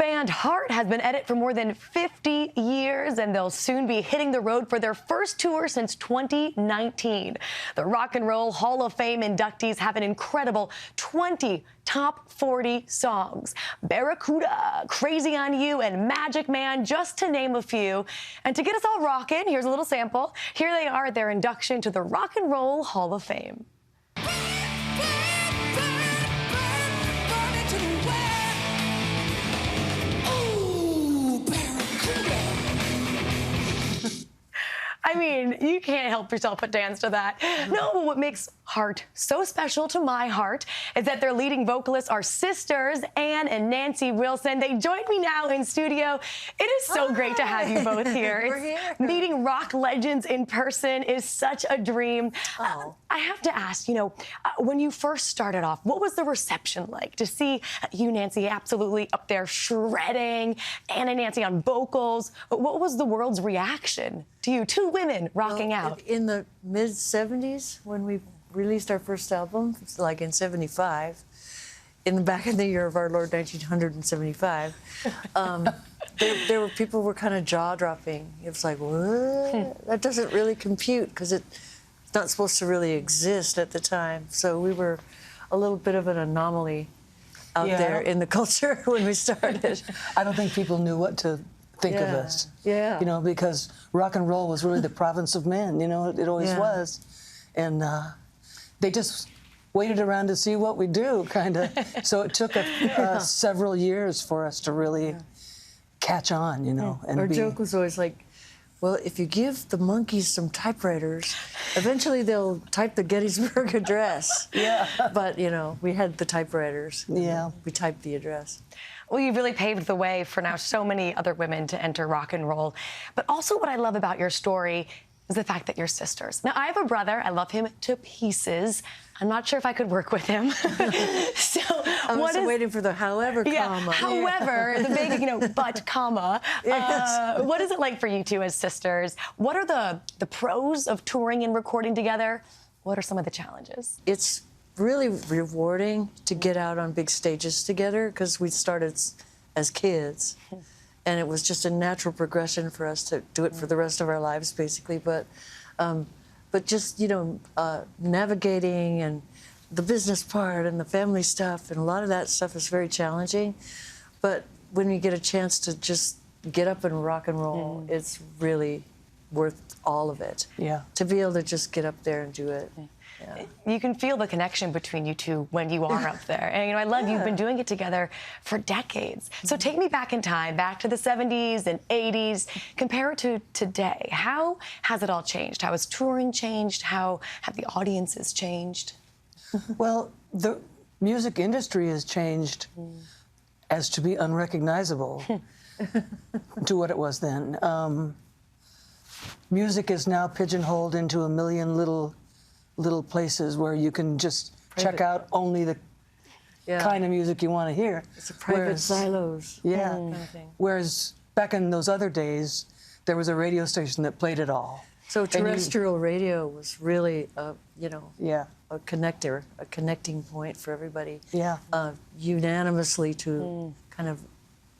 band Heart has been at it for more than 50 years, and they'll soon be hitting the road for their first tour since 2019. The Rock and Roll Hall of Fame inductees have an incredible 20 top 40 songs. Barracuda, Crazy on You, and Magic Man, just to name a few. And to get us all rocking, here's a little sample. Here they are at their induction to the Rock and Roll Hall of Fame. I mean, you can't help yourself but dance to that. No, but what makes Heart so special to my heart is that their leading vocalists are sisters, Ann and Nancy Wilson. They joined me now in studio. It is so great to have you both here. We're here. Meeting rock legends in person is such a dream. I have to ask, when you first started off, what was the reception like to see you, Nancy, absolutely up there shredding, Ann and Nancy on vocals? What was the world's reaction to you, two women rocking out? In the mid-'70s, when we released our first album, like in '75, back in the year of our Lord 1975, there were people were kind of jaw-dropping. It was like, what? That doesn't really compute, because it's not supposed to really exist at the time. So we were a little bit of an anomaly out there in the culture when we started. I don't think people knew what to think of us. Yeah. Because rock and roll was really the province of men, it always was. And they just waited around to see what we do, kind of. So it took several years for us to really catch on, And our joke was always like, well, if you give the monkeys some typewriters, eventually they'll type the Gettysburg Address. Yeah. But, we had the typewriters. Yeah. We typed the address. Well, you've really paved the way for now so many other women to enter rock and roll. But also what I love about your story is the fact that you're sisters. Now, I have a brother. I love him to pieces. I'm not sure if I could work with him. So I'm just waiting for the however comma. However, the big, but comma. Yes. What is it like for you two as sisters? What are the pros of touring and recording together? What are some of the challenges? It's really rewarding to get out on big stages together, because we started as kids. And it was just a natural progression for us to do it for the rest of our lives, basically. But just, navigating and the business part and the family stuff, and a lot of that stuff is very challenging. But when you get a chance to just get up and rock and roll, it's really worth all of it. Yeah. To be able to just get up there and do it. Yeah. You can feel the connection between you two when you are up there. And, I love you've been doing it together for decades. So take me back in time, back to the 70s and 80s. Compare it to today. How has it all changed? How has touring changed? How have the audiences changed? Well, the music industry has changed as to be unrecognizable to what it was then. Music is now pigeonholed into a million little places where you can just check out only the kind of music you want to hear. It's a private silos. Yeah. Kind of thing. Whereas back in those other days, there was a radio station that played it all. So terrestrial radio was really, a connector, a connecting point for everybody. Yeah. Unanimously to kind of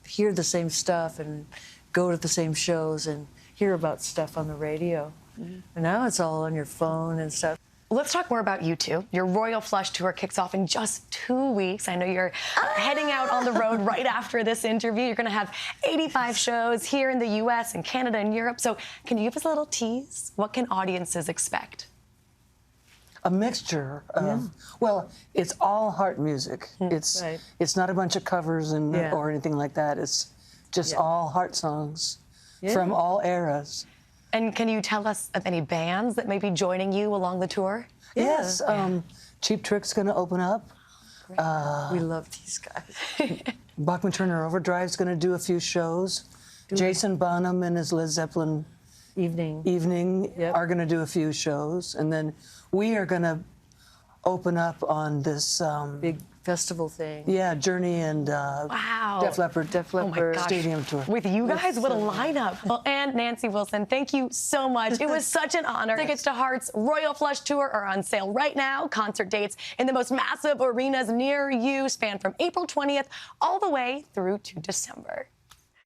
hear the same stuff and go to the same shows and hear about stuff on the radio. And now it's all on your phone and stuff. Let's talk more about you two. Your Royal Flush tour kicks off in just 2 weeks. I know you're heading out on the road right after this interview. You're going to have 85 shows here in the U.S. and Canada and Europe. So can you give us a little tease? What can audiences expect? A mixture of, well, it's all Heart music. It's not a bunch of covers or anything like that. It's just all Heart songs from all eras. And can you tell us of any bands that may be joining you along the tour? Yes. Cheap Trick's going to open up. We love these guys. Bachman Turner Overdrive's going to do a few shows. Jason Bonham and his Led Zeppelin Evening are going to do a few shows. And then we are going to open up on this festival thing. Yeah, Journey and Wow. Def Leppard. Oh my gosh. Stadium tour. With you guys, what a lineup. Well, and Nancy Wilson, thank you so much. It was such an honor. Tickets to Heart's Royal Flush Tour are on sale right now. Concert dates in the most massive arenas near you span from April 20th all the way through to December.